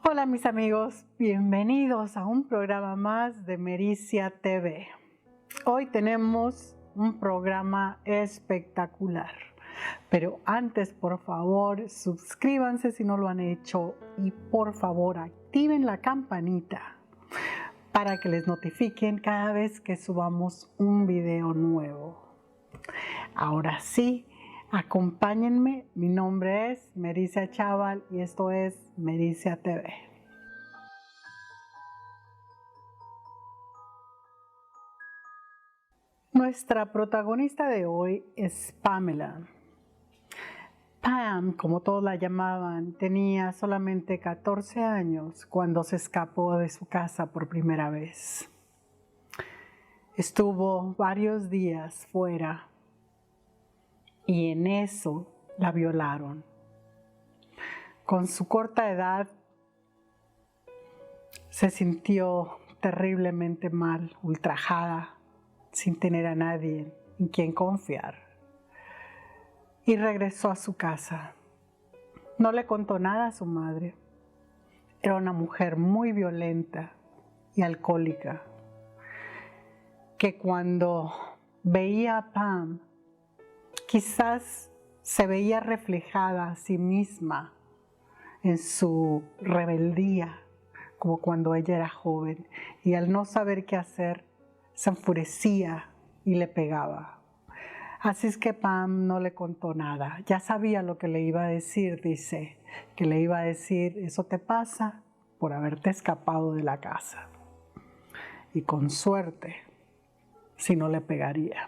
Hola mis amigos, bienvenidos a un programa más de Mericia TV. Hoy tenemos un programa espectacular, pero antes por favor suscríbanse si no lo han hecho y por favor activen la campanita para que les notifiquen cada vez que subamos un video nuevo. Ahora sí, acompáñenme, mi nombre es Mericia Chaval y esto es Mericia TV. Nuestra protagonista de hoy es Pamela. Pam, como todos la llamaban, tenía solamente 14 años cuando se escapó de su casa por primera vez. Estuvo varios días fuera y en eso la violaron. Con su corta edad se sintió terriblemente mal, ultrajada, sin tener a nadie en quien confiar. Y regresó a su casa. No le contó nada a su madre. Era una mujer muy violenta y alcohólica, que cuando veía a Pam, quizás se veía reflejada a sí misma en su rebeldía, como cuando ella era joven, y al no saber qué hacer, se enfurecía y le pegaba. Así es que Pam no le contó nada. Ya sabía lo que le iba a decir, dice, que le iba a decir, eso te pasa por haberte escapado de la casa. Y con suerte, si no le pegaría.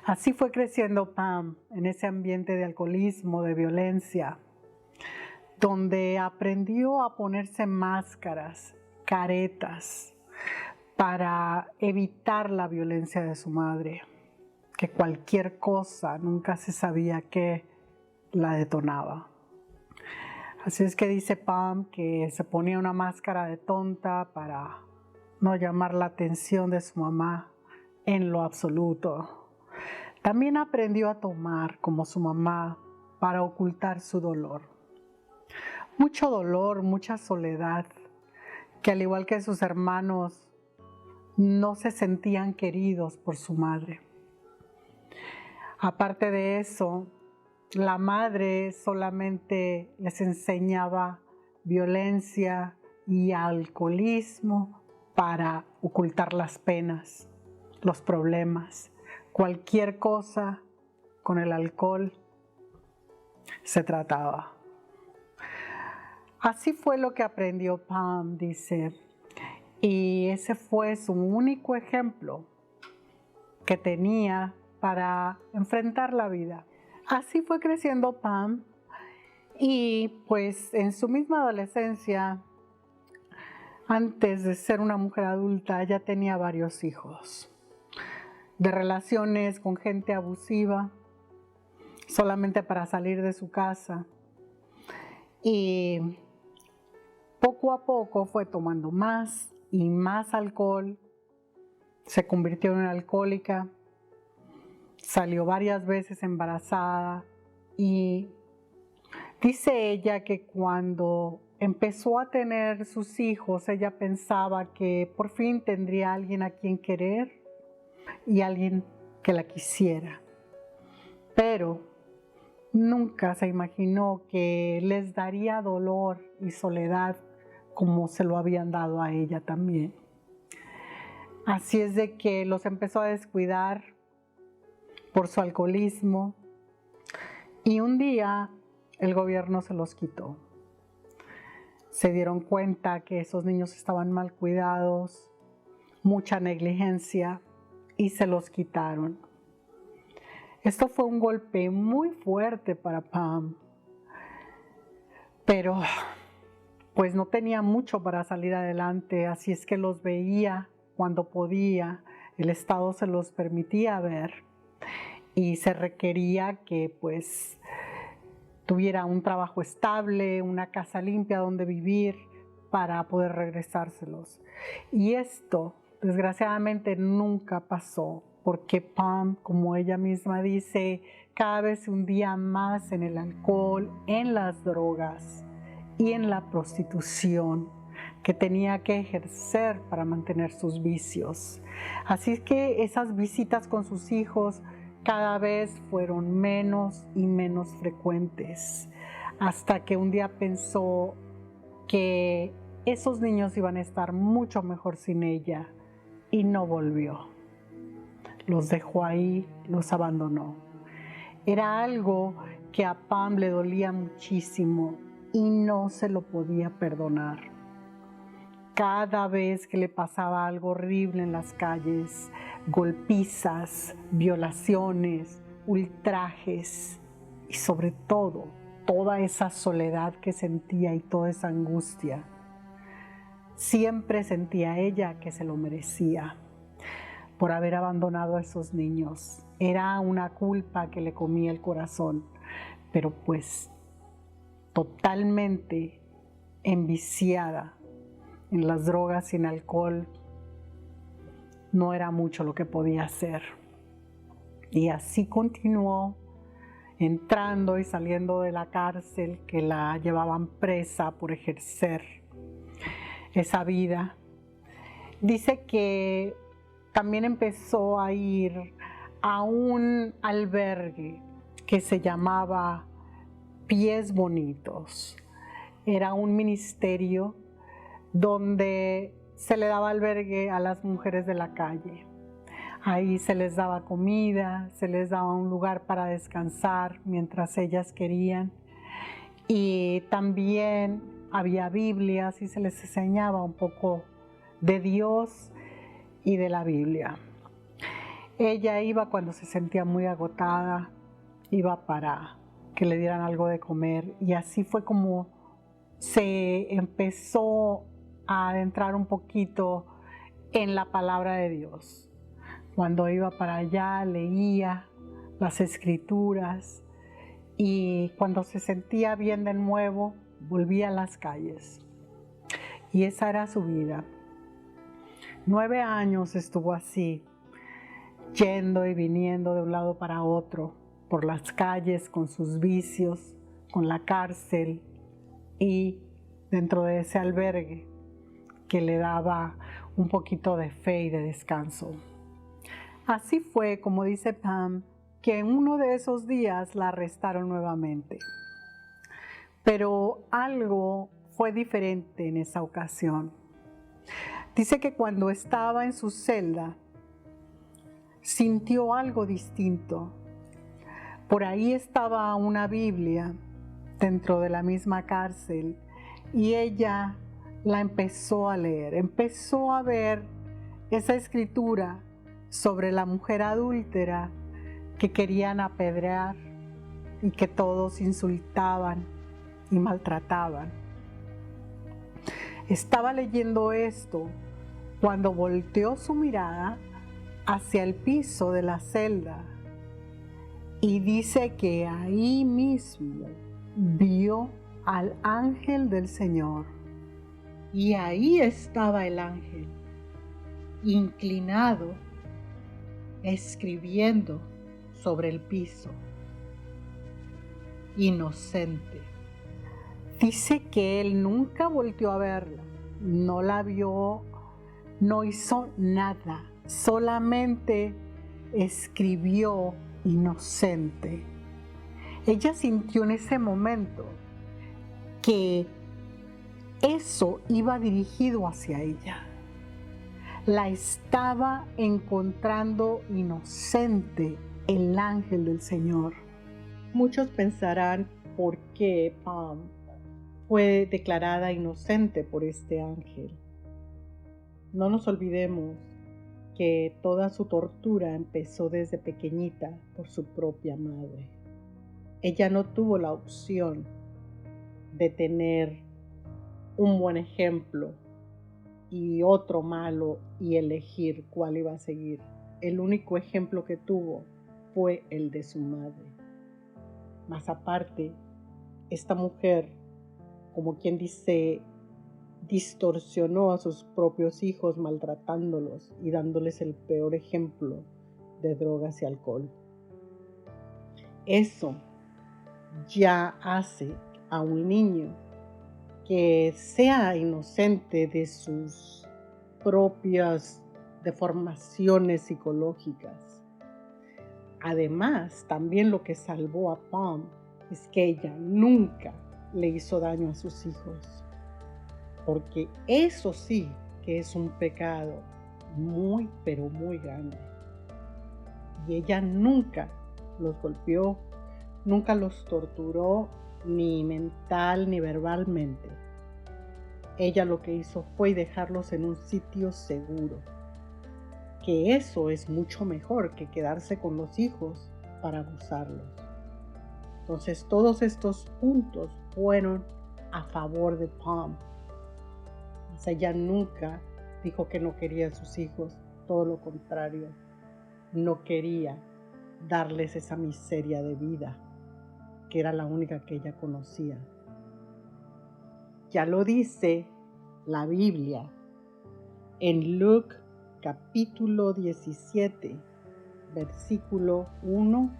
Así fue creciendo Pam en ese ambiente de alcoholismo, de violencia, donde aprendió a ponerse máscaras, caretas, para evitar la violencia de su madre. Que cualquier cosa, nunca se sabía qué la detonaba. Así es que dice Pam que se ponía una máscara de tonta para no llamar la atención de su mamá en lo absoluto. También aprendió a tomar como su mamá para ocultar su dolor. Mucho dolor, mucha soledad, que al igual que sus hermanos, no se sentían queridos por su madre. Aparte de eso, la madre solamente les enseñaba violencia y alcoholismo para ocultar las penas, los problemas. Cualquier cosa con el alcohol se trataba. Así fue lo que aprendió Pam, dice, y ese fue su único ejemplo que tenía para enfrentar la vida. Así fue creciendo Pam y pues en su misma adolescencia, antes de ser una mujer adulta, ya tenía varios hijos, de relaciones con gente abusiva, solamente para salir de su casa. Y poco a poco fue tomando más y más alcohol, se convirtió en una alcohólica, salió varias veces embarazada y dice ella que cuando empezó a tener sus hijos, ella pensaba que por fin tendría alguien a quien querer y alguien que la quisiera. Pero nunca se imaginó que les daría dolor y soledad como se lo habían dado a ella también. Así es de que los empezó a descuidar por su alcoholismo y un día el gobierno se los quitó. Se dieron cuenta que esos niños estaban mal cuidados, mucha negligencia y se los quitaron. Esto fue un golpe muy fuerte para Pam, pero pues no tenía mucho para salir adelante, así es que los veía cuando podía, el Estado se los permitía ver y se requería que pues tuviera un trabajo estable, una casa limpia donde vivir para poder regresárselos. Y esto desgraciadamente nunca pasó, porque Pam, como ella misma dice, cada vez se hundía más en el alcohol, en las drogas y en la prostitución que tenía que ejercer para mantener sus vicios. Así que esas visitas con sus hijos cada vez fueron menos y menos frecuentes, hasta que un día pensó que esos niños iban a estar mucho mejor sin ella y no volvió. Los dejó ahí, los abandonó. Era algo que a Pam le dolía muchísimo y no se lo podía perdonar. Cada vez que le pasaba algo horrible en las calles, golpizas, violaciones, ultrajes y sobre todo toda esa soledad que sentía y toda esa angustia, siempre sentía ella que se lo merecía por haber abandonado a esos niños. Era una culpa que le comía el corazón, pero pues totalmente enviciada en las drogas y en alcohol, no era mucho lo que podía hacer. Y así continuó entrando y saliendo de la cárcel, que la llevaban presa por ejercer esa vida. Dice que también empezó a ir a un albergue que se llamaba Pies Bonitos. Era un ministerio donde se le daba albergue a las mujeres de la calle. Ahí se les daba comida, se les daba un lugar para descansar mientras ellas querían. Y también había Biblias y se les enseñaba un poco de Dios y de la Biblia. Ella iba cuando se sentía muy agotada, iba para que le dieran algo de comer, y así fue como se empezó a adentrar un poquito en la palabra de Dios. Cuando iba para allá leía las escrituras, y cuando se sentía bien de nuevo volvía a las calles. Y esa era su vida. 9 años estuvo así, yendo y viniendo de un lado para otro, por las calles con sus vicios, con la cárcel y dentro de ese albergue que le daba un poquito de fe y de descanso. Así fue, como dice Pam, que en uno de esos días la arrestaron nuevamente. Pero algo fue diferente en esa ocasión. Dice que cuando estaba en su celda, sintió algo distinto. Por ahí estaba una Biblia dentro de la misma cárcel y ella la empezó a leer, empezó a ver esa escritura sobre la mujer adúltera que querían apedrear y que todos insultaban y maltrataban. Estaba leyendo esto cuando volteó su mirada hacia el piso de la celda y dice que ahí mismo vio al ángel del Señor. Y ahí estaba el ángel, inclinado, escribiendo sobre el piso, inocente. Dice que él nunca volteó a verla, no la vio, no hizo nada, solamente escribió inocente. Ella sintió en ese momento que eso iba dirigido hacia ella. La estaba encontrando inocente el ángel del Señor. Muchos pensarán por qué Pam fue declarada inocente por este ángel. No nos olvidemos que toda su tortura empezó desde pequeñita por su propia madre. Ella no tuvo la opción de tener un buen ejemplo y otro malo y elegir cuál iba a seguir. El único ejemplo que tuvo fue el de su madre. Más aparte, esta mujer, como quien dice, distorsionó a sus propios hijos maltratándolos y dándoles el peor ejemplo de drogas y alcohol. Eso ya hace a un niño que sea inocente de sus propias deformaciones psicológicas. Además, también lo que salvó a Pam es que ella nunca le hizo daño a sus hijos, porque eso sí que es un pecado muy, pero muy grande. Y ella nunca los golpeó, nunca los torturó, ni mental ni verbalmente. Ella lo que hizo fue dejarlos en un sitio seguro, que eso es mucho mejor que quedarse con los hijos para abusarlos. Entonces todos estos puntos fueron a favor de Pam. O sea, ella nunca dijo que no quería a sus hijos, todo lo contrario, no quería darles esa miseria de vida, que era la única que ella conocía. Ya lo dice la Biblia en Lucas capítulo 17, versículo 1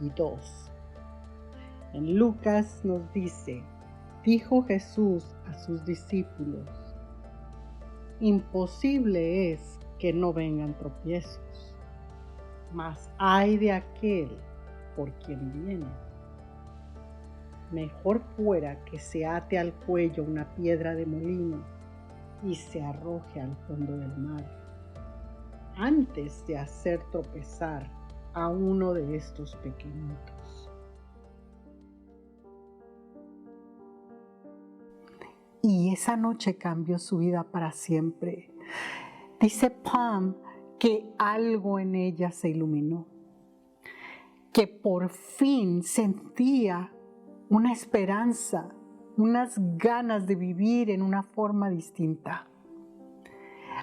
y 2. En Lucas nos dice: dijo Jesús a sus discípulos: imposible es que no vengan tropiezos, mas ay de aquel por quien viene. Mejor fuera que se ate al cuello una piedra de molino y se arroje al fondo del mar, antes de hacer tropezar a uno de estos pequeñitos. Y esa noche cambió su vida para siempre. Dice Pam que algo en ella se iluminó, que por fin sentía una esperanza, unas ganas de vivir en una forma distinta.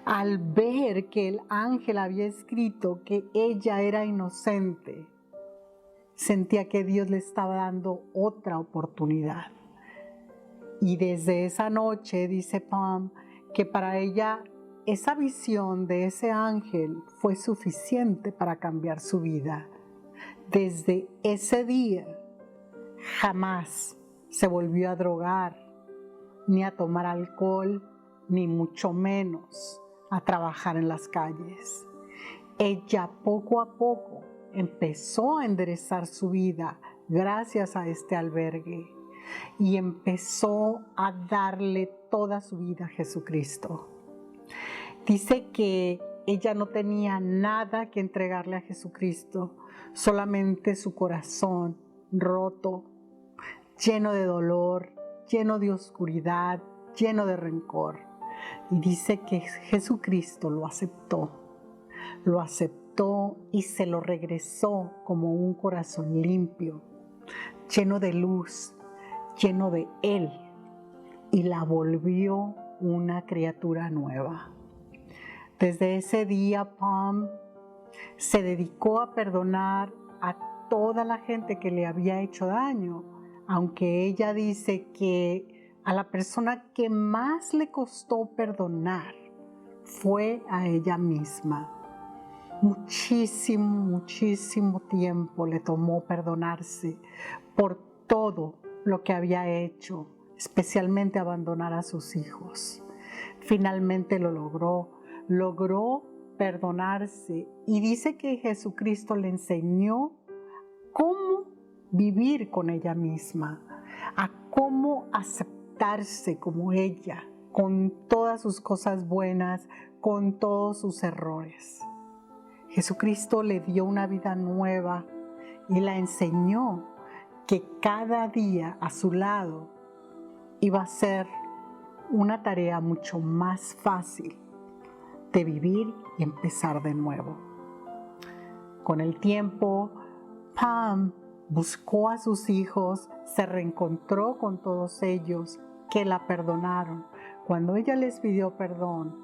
Al ver que el ángel había escrito que ella era inocente, sentía que Dios le estaba dando otra oportunidad. Y desde esa noche, dice Pam, que para ella esa visión de ese ángel fue suficiente para cambiar su vida. Desde ese día, jamás se volvió a drogar, ni a tomar alcohol, ni mucho menos a trabajar en las calles. Ella poco a poco empezó a enderezar su vida gracias a este albergue y empezó a darle toda su vida a Jesucristo. Dice que ella no tenía nada que entregarle a Jesucristo, solamente su corazón roto, lleno de dolor, lleno de oscuridad, lleno de rencor. Y dice que Jesucristo lo aceptó y se lo regresó como un corazón limpio, lleno de luz, lleno de Él, y la volvió una criatura nueva. Desde ese día, Pam se dedicó a perdonar a toda la gente que le había hecho daño, aunque ella dice que a la persona que más le costó perdonar fue a ella misma. Muchísimo tiempo le tomó perdonarse por todo lo que había hecho, especialmente abandonar a sus hijos. Finalmente lo logró perdonarse, y dice que Jesucristo le enseñó cómo vivir con ella misma, a cómo aceptarse como ella, con todas sus cosas buenas, con todos sus errores. Jesucristo le dio una vida nueva y la enseñó que cada día a su lado iba a ser una tarea mucho más fácil de vivir y empezar de nuevo. Con el tiempo, Pam buscó a sus hijos, se reencontró con todos ellos que la perdonaron. Cuando ella les pidió perdón,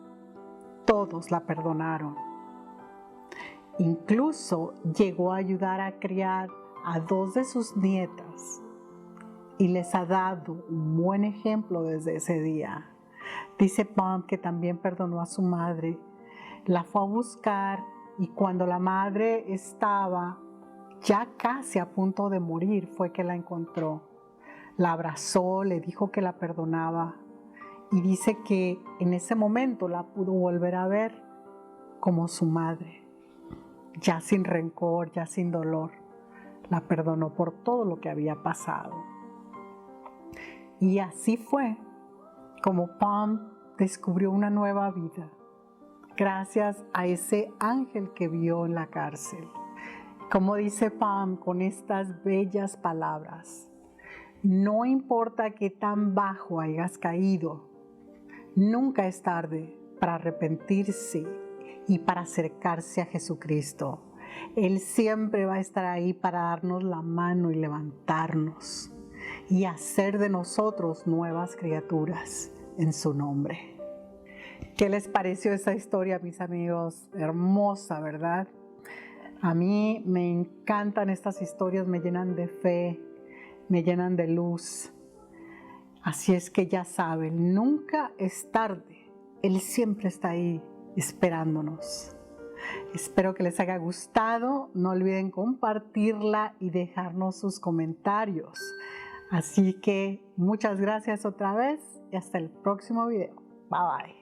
todos la perdonaron. Incluso llegó a ayudar a criar a 2 de sus nietas y les ha dado un buen ejemplo desde ese día. Dice Pam que también perdonó a su madre, la fue a buscar, y cuando la madre estaba ya casi a punto de morir fue que la encontró. La abrazó, le dijo que la perdonaba y dice que en ese momento la pudo volver a ver como su madre, ya sin rencor, ya sin dolor. La perdonó por todo lo que había pasado. Y así fue como Pam descubrió una nueva vida, gracias a ese ángel que vio en la cárcel. Como dice Pam con estas bellas palabras: no importa qué tan bajo hayas caído, nunca es tarde para arrepentirse y para acercarse a Jesucristo. Él siempre va a estar ahí para darnos la mano y levantarnos y hacer de nosotros nuevas criaturas en su nombre. ¿Qué les pareció esta historia, mis amigos? Hermosa, ¿verdad? A mí me encantan estas historias, me llenan de fe, me llenan de luz. Así es que ya saben, nunca es tarde. Él siempre está ahí esperándonos. Espero que les haya gustado. No olviden compartirla y dejarnos sus comentarios. Así que muchas gracias otra vez y hasta el próximo video. Bye bye.